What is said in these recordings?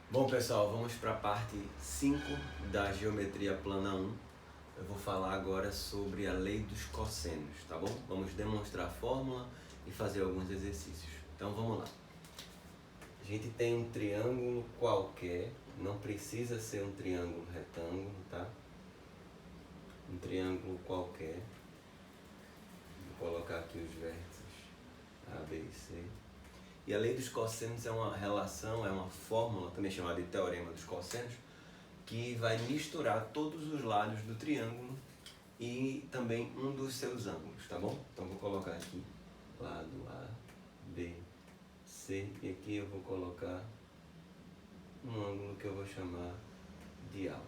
Bom pessoal, vamos para a parte 5 da geometria plana 1. Eu vou falar agora sobre a lei dos cossenos, tá bom? Vamos demonstrar a fórmula e fazer alguns exercícios. Então vamos lá. A gente tem um triângulo qualquer, não precisa ser um triângulo retângulo, tá? Um triângulo qualquer. Vou colocar aqui os vértices A, B e C. E a lei dos cossenos é uma relação, é uma fórmula, também chamada de teorema dos cossenos, que vai misturar todos os lados do triângulo e também um dos seus ângulos, tá bom? Então vou colocar aqui lado A, B, C, e aqui eu vou colocar um ângulo que eu vou chamar de alfa.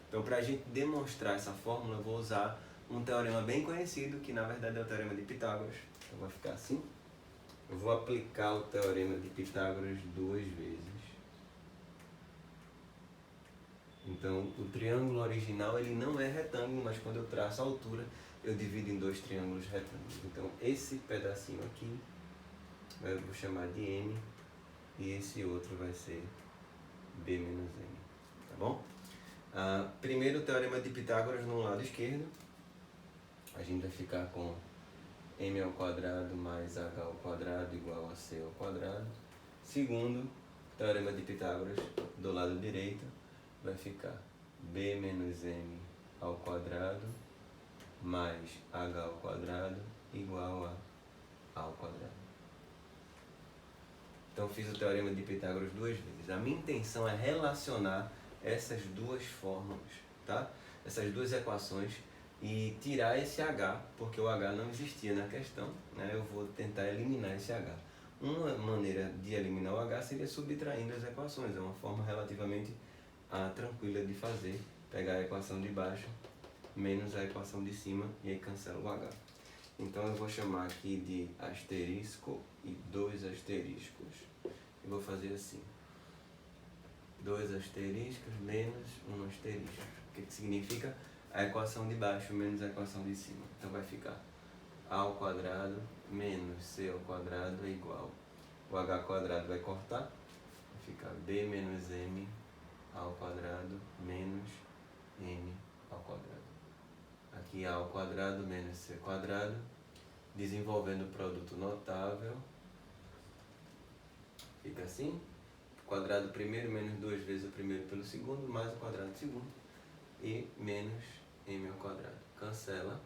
Então, para a gente demonstrar essa fórmula, eu vou usar um teorema bem conhecido, que na verdade é o teorema de Pitágoras. Então vai ficar assim. Eu vou aplicar o teorema de Pitágoras duas vezes. Então, o triângulo original ele não é retângulo, mas quando eu traço a altura, eu divido em dois triângulos retângulos. Então, esse pedacinho aqui, eu vou chamar de M, e esse outro vai ser B menos M, tá bom? Primeiro, o teorema de Pitágoras no lado esquerdo. A gente vai ficar com M ao quadrado mais H ao quadrado igual a C ao quadrado. Segundo, teorema de Pitágoras do lado direito vai ficar B menos M ao quadrado mais H ao quadrado igual a ao quadrado. Então fiz o teorema de Pitágoras duas vezes. A minha intenção é relacionar essas duas fórmulas, tá? Essas duas equações e tirar esse H, porque o H não existia na questão, né? Eu vou tentar eliminar esse H. Uma maneira de eliminar o H seria subtraindo as equações, é uma forma relativamente tranquila de fazer. Pegar a equação de baixo menos a equação de cima e aí cancela o H. Então eu vou chamar aqui de asterisco e dois asteriscos. E vou fazer assim. Dois asteriscos menos um asterisco. O que significa? A equação de baixo menos a equação de cima. Então vai ficar A ao quadrado menos C ao quadrado é igual. O H quadrado vai cortar. Vai ficar B menos M ao quadrado menos M ao quadrado. Aqui A ao quadrado menos C quadrado. Desenvolvendo o produto notável. Fica assim. Quadrado primeiro menos duas vezes o primeiro pelo segundo, mais o quadrado do segundo. E menos M ao quadrado. Cancela.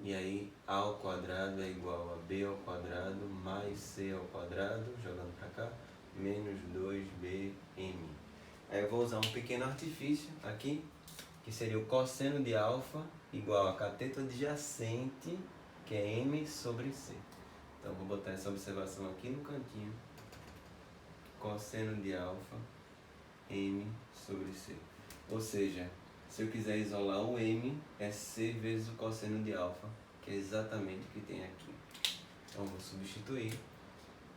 E aí A ao quadrado é igual a B ao quadrado mais C ao quadrado, jogando para cá, menos 2BM. Aí eu vou usar um pequeno artifício aqui, que seria o cosseno de alfa igual a cateto adjacente, que é M sobre C. Então vou botar essa observação aqui no cantinho. Cosseno de alfa, M sobre C. Ou seja, se eu quiser isolar o M, é C vezes o cosseno de alfa, que é exatamente o que tem aqui. Então vou substituir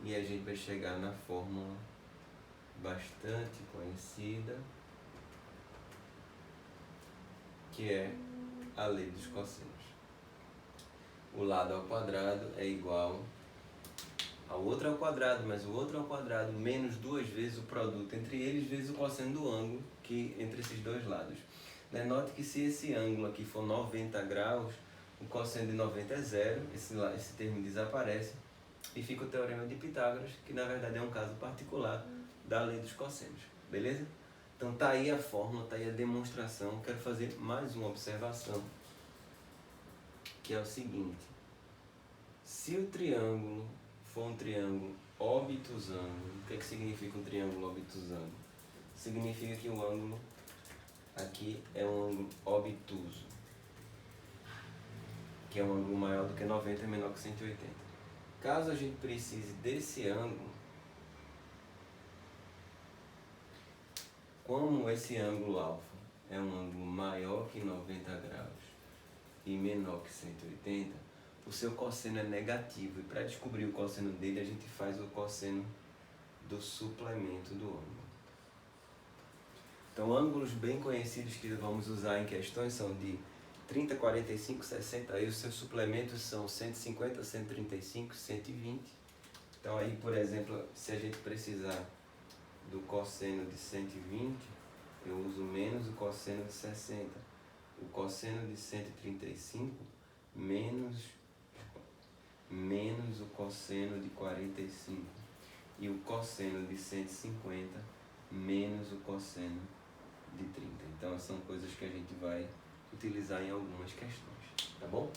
e a gente vai chegar na fórmula bastante conhecida, que é a lei dos cossenos. O lado ao quadrado é igual ao outro ao quadrado, mas o outro ao quadrado menos duas vezes o produto entre eles vezes o cosseno do ângulo que entre esses dois lados. Note que se esse ângulo aqui for 90 graus, o cosseno de 90 é zero, esse termo desaparece e fica o teorema de Pitágoras, que na verdade é um caso particular da lei dos cossenos, beleza? Então tá aí a fórmula, tá aí a demonstração. Quero fazer mais uma observação, que é o seguinte: se o triângulo for um triângulo obtusângulo, o que significa um triângulo obtusângulo? Significa que o ângulo aqui é um ângulo obtuso, que é um ângulo maior do que 90 e menor que 180. Caso a gente precise desse ângulo, como esse ângulo alfa é um ângulo maior que 90 graus e menor que 180, o seu cosseno é negativo. E para descobrir o cosseno dele, a gente faz o cosseno do suplemento do ângulo. Então, ângulos bem conhecidos que vamos usar em questões são de 30, 45, 60. Aí os seus suplementos são 150, 135, 120. Então aí, por exemplo, se a gente precisar do cosseno de 120, eu uso menos o cosseno de 60. O cosseno de 135 menos o cosseno de 45. E o cosseno de 150 menos o cosseno de 30. Então são coisas que a gente vai utilizar em algumas questões, tá bom?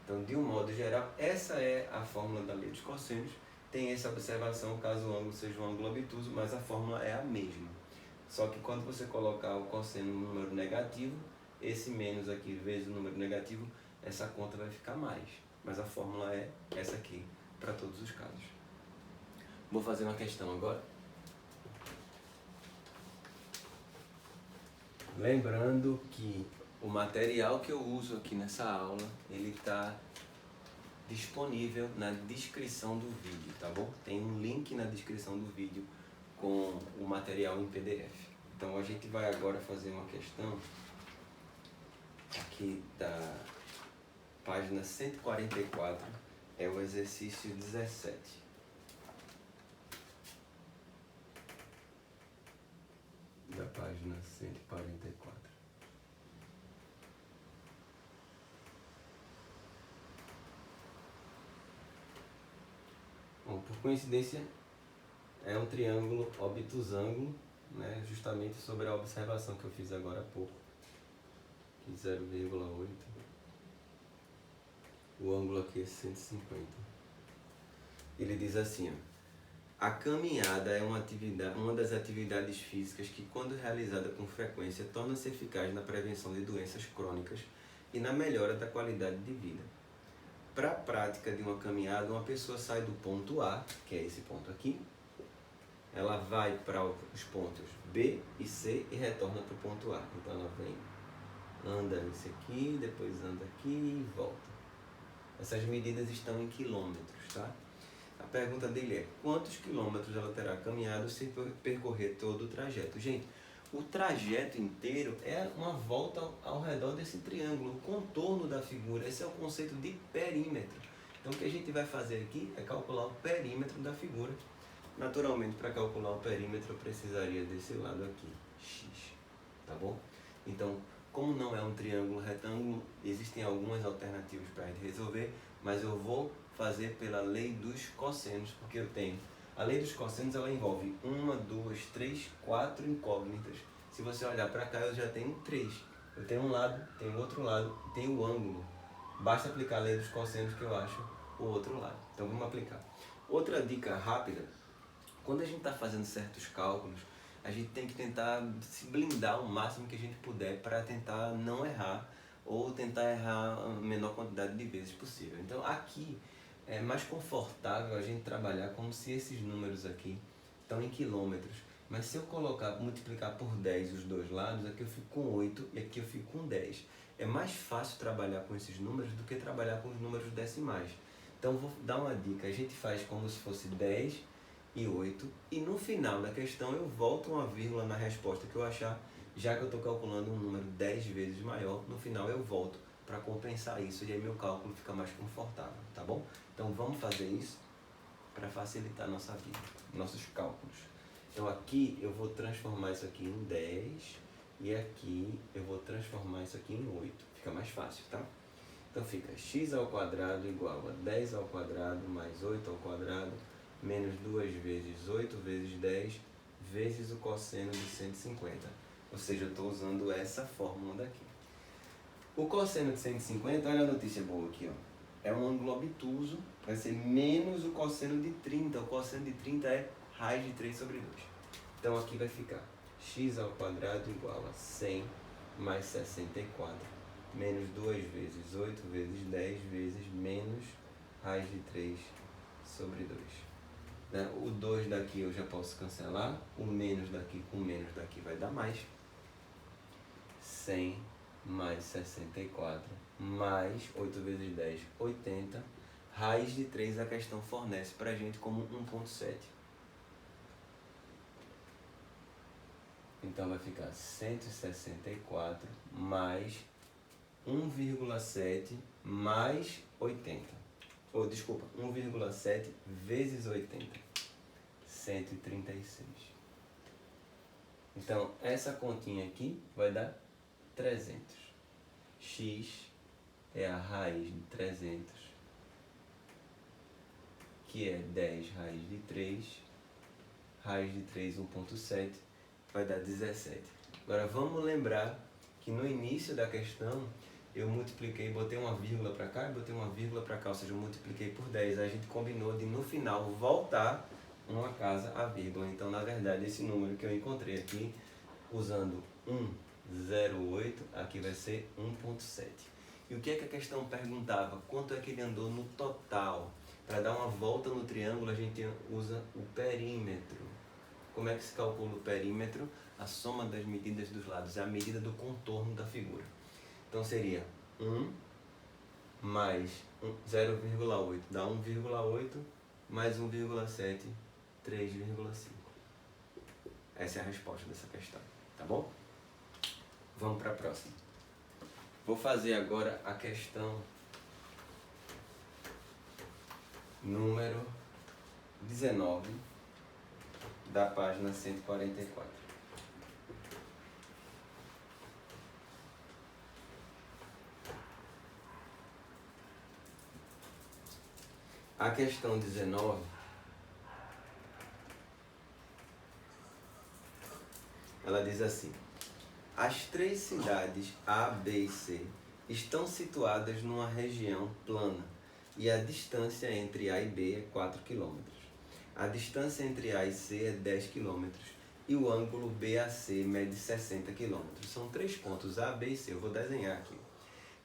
Então, de um modo geral, essa é a fórmula da lei dos cossenos. Tem essa observação caso o ângulo seja um ângulo obtuso, mas a fórmula é a mesma. Só que quando você colocar o cosseno no número negativo, esse menos aqui vezes o número negativo, essa conta vai ficar mais. Mas a fórmula é essa aqui para todos os casos. Vou fazer uma questão agora. Lembrando que o material que eu uso aqui nessa aula, ele está disponível na descrição do vídeo, tá bom? Tem um link na descrição do vídeo com o material em PDF. Então a gente vai agora fazer uma questão aqui da página 144, é o exercício 17. Da página 144. Bom, por coincidência, é um triângulo obtusângulo, né, justamente sobre a observação que eu fiz agora há pouco, que 0,8. O ângulo aqui é 150. Ele diz assim, ó, a caminhada é uma das atividades físicas que, quando realizada com frequência, torna-se eficaz na prevenção de doenças crônicas e na melhora da qualidade de vida. Para a prática de uma caminhada, uma pessoa sai do ponto A, que é esse ponto aqui, ela vai para os pontos B e C e retorna para o ponto A. Então ela vem, anda nesse aqui, depois anda aqui e volta. Essas medidas estão em quilômetros, tá? A pergunta dele é, quantos quilômetros ela terá caminhado se percorrer todo o trajeto? Gente, o trajeto inteiro é uma volta ao redor desse triângulo, o contorno da figura. Esse é o conceito de perímetro. Então o que a gente vai fazer aqui é calcular o perímetro da figura. Naturalmente, para calcular o perímetro, eu precisaria desse lado aqui, x, tá bom? Então, como não é um triângulo retângulo, existem algumas alternativas para a gente resolver, mas eu vou fazer pela lei dos cossenos, porque eu tenho. A lei dos cossenos, ela envolve 1, 2, 3, 4 incógnitas. Se você olhar para cá, eu já tenho 3. Eu tenho um lado, tenho outro lado, tenho o ângulo. Basta aplicar a lei dos cossenos que eu acho o outro lado. Então vamos aplicar. Outra dica rápida, quando a gente está fazendo certos cálculos, a gente tem que tentar se blindar o máximo que a gente puder para tentar não errar ou tentar errar a menor quantidade de vezes possível. Então aqui é mais confortável a gente trabalhar como se esses números aqui estão em quilômetros. Mas se eu multiplicar por 10 os dois lados, aqui eu fico com 8 e aqui eu fico com 10. É mais fácil trabalhar com esses números do que trabalhar com os números decimais. Então vou dar uma dica, a gente faz como se fosse 10 e 8 e no final da questão eu volto uma vírgula na resposta que eu achar, já que eu estou calculando um número 10 vezes maior, no final eu volto para compensar isso e aí meu cálculo fica mais confortável, tá bom? Então vamos fazer isso para facilitar a nossa vida, nossos cálculos. Então aqui eu vou transformar isso aqui em 10 e aqui eu vou transformar isso aqui em 8, fica mais fácil, tá? Então fica x ao quadrado igual a 10 ao quadrado mais 8 ao quadrado menos 2 vezes 8 vezes 10 vezes o cosseno de 150. Ou seja, eu estou usando essa fórmula daqui. O cosseno de 150, olha a notícia boa aqui, ó. É um ângulo obtuso, vai ser menos o cosseno de 30. O cosseno de 30 é raiz de 3 sobre 2. Então aqui vai ficar x ao quadrado igual a 100 mais 64 menos 2 vezes 8 vezes 10 vezes menos raiz de 3 sobre 2. Né? O 2 daqui eu já posso cancelar, o menos daqui com o menos daqui vai dar mais. 100 mais 64 mais 8 vezes 10, 80. Raiz de 3 a questão fornece para a gente como 1,7. Então vai ficar 164 mais 1,7 mais 80. ou desculpa, 1,7 vezes 80, 136. Então, essa continha aqui vai dar 300. X é a raiz de 300, que é 10 raiz de 3, raiz de 3, 1,7, vai dar 17. Agora, vamos lembrar que no início da questão, eu multipliquei, botei uma vírgula para cá e botei uma vírgula para cá, ou seja, eu multipliquei por 10. A gente combinou de, no final, voltar uma casa à vírgula. Então, na verdade, esse número que eu encontrei aqui, usando 1,08, aqui vai ser 1,7. E o que é que a questão perguntava? Quanto é que ele andou no total? Para dar uma volta no triângulo, a gente usa o perímetro. Como é que se calcula o perímetro? A soma das medidas dos lados, é a medida do contorno da figura. Então seria 1 mais 0,8 dá 1,8 mais 1,7, 3,5. Essa é a resposta dessa questão, tá bom? Vamos para a próxima. Vou fazer agora a questão número 19 da página 144. A questão 19, ela diz assim: as três cidades A, B e C estão situadas numa região plana e a distância entre A e B é 4 km. A distância entre A e C é 10 km e o ângulo BAC mede 60 km. São três pontos A, B e C. Eu vou desenhar aqui.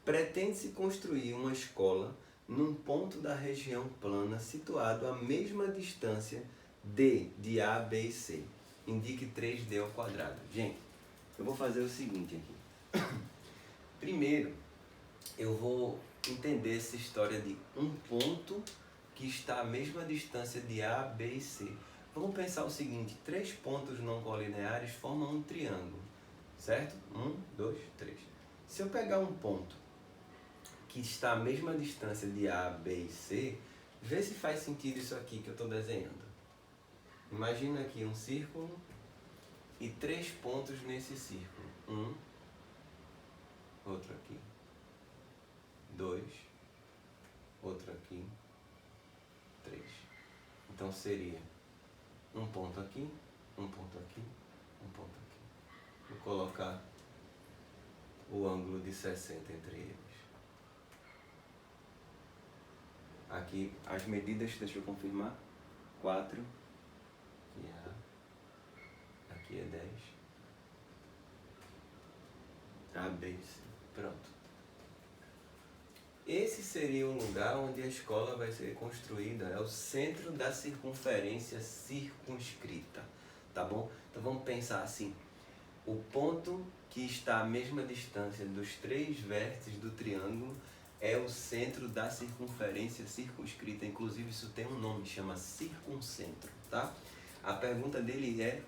Pretende-se construir uma escola num ponto da região plana situado à mesma distância D de A, B e C. Indique 3D ao quadrado. Gente, eu vou fazer o seguinte aqui. Primeiro, eu vou entender essa história de um ponto que está à mesma distância de A, B e C. Vamos pensar o seguinte: três pontos não colineares formam um triângulo, certo? 1, 2, 3. Se eu pegar um ponto que está à mesma distância de A, B e C, vê se faz sentido isso aqui que eu estou desenhando. Imagina aqui um círculo e três pontos nesse círculo. 1, outro aqui, 2, outro aqui, 3. Então seria um ponto aqui, um ponto aqui, um ponto aqui. Vou colocar o ângulo de 60 entre eles. Aqui as medidas, deixa eu confirmar, 4, aqui é A, aqui é 10, A, B, C, pronto. Esse seria o lugar onde a escola vai ser construída, é o centro da circunferência circunscrita, tá bom? Então vamos pensar assim: o ponto que está à mesma distância dos três vértices do triângulo é o centro da circunferência circunscrita. Inclusive isso tem um nome, chama circuncentro, tá? A pergunta dele é: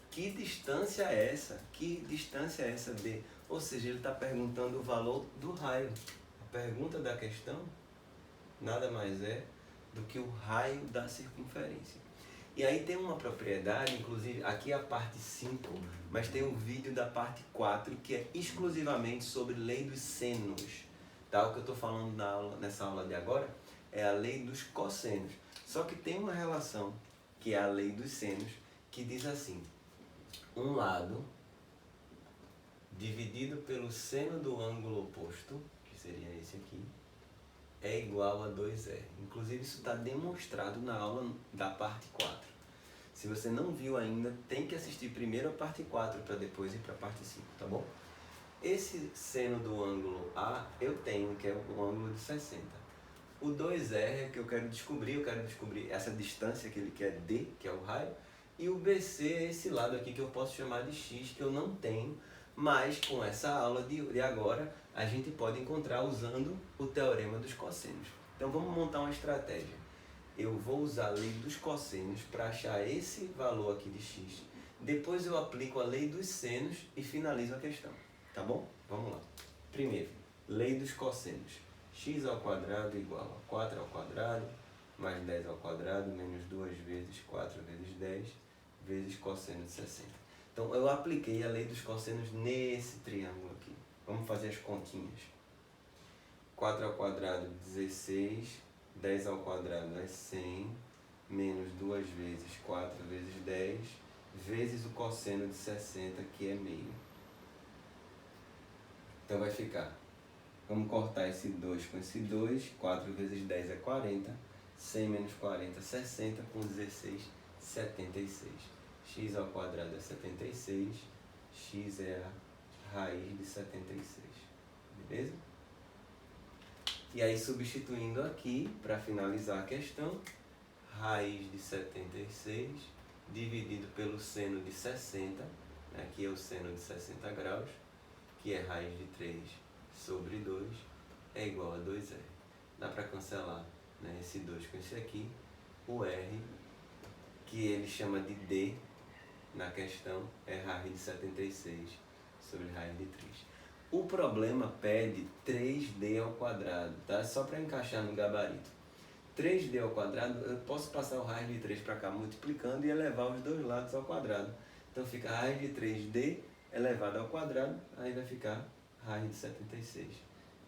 que distância é essa? Que distância é essa de? Ou seja, ele está perguntando o valor do raio. A pergunta da questão nada mais é do que o raio da circunferência. E aí tem uma propriedade, inclusive aqui é a parte 5, mas tem um vídeo da parte 4 que é exclusivamente sobre lei dos senos. Tá? O que eu estou falando nessa aula de agora é a lei dos cossenos. Só que tem uma relação, que é a lei dos senos, que diz assim: um lado dividido pelo seno do ângulo oposto, que seria esse aqui, é igual a 2R. Inclusive isso está demonstrado na aula da parte 4. Se você não viu ainda, tem que assistir primeiro a parte 4 para depois ir para a parte 5, tá bom? Esse seno do ângulo A eu tenho, que é o ângulo de 60. O 2R é que eu quero descobrir essa distância que ele quer D, que é o raio, e o BC é esse lado aqui que eu posso chamar de X, que eu não tenho, mas com essa aula de agora a gente pode encontrar usando o teorema dos cossenos. Então vamos montar uma estratégia. Eu vou usar a lei dos cossenos para achar esse valor aqui de X. Depois eu aplico a lei dos senos e finalizo a questão. Tá bom? Vamos lá. Primeiro, lei dos cossenos. x ao quadrado igual a 4 ao quadrado mais 10 ao quadrado menos 2 vezes 4 vezes 10 vezes cosseno de 60. Então eu apliquei a lei dos cossenos nesse triângulo aqui. Vamos fazer as continhas. 4 ao quadrado 16, 10 ao quadrado é 100, menos 2 vezes 4 vezes 10, vezes o cosseno de 60, que é meio. Então vai ficar, vamos cortar esse 2 com esse 2, 4 vezes 10 é 40, 100 menos 40, 60, com 16, 76. X ao quadrado é 76, x é a raiz de 76, beleza? E aí, substituindo aqui, para finalizar a questão, raiz de 76 dividido pelo seno de 60, aqui é o seno de 60 graus, que é raiz de 3 sobre 2, é igual a 2R. Dá para cancelar, né, esse 2 com esse aqui, o R, que ele chama de D na questão, é raiz de 76 sobre raiz de 3. O problema pede 3D ao quadrado, tá? Só para encaixar no gabarito. 3D ao quadrado, eu posso passar o raiz de 3 para cá multiplicando e elevar os dois lados ao quadrado. Então fica raiz de 3D elevado ao quadrado, aí vai ficar raiz de 76.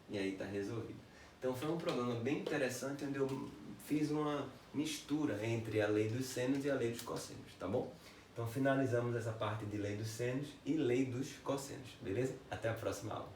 E aí está resolvido. Então foi um problema bem interessante, onde eu fiz uma mistura entre a lei dos senos e a lei dos cossenos, tá bom? Então finalizamos essa parte de lei dos senos e lei dos cossenos, beleza? Até a próxima aula.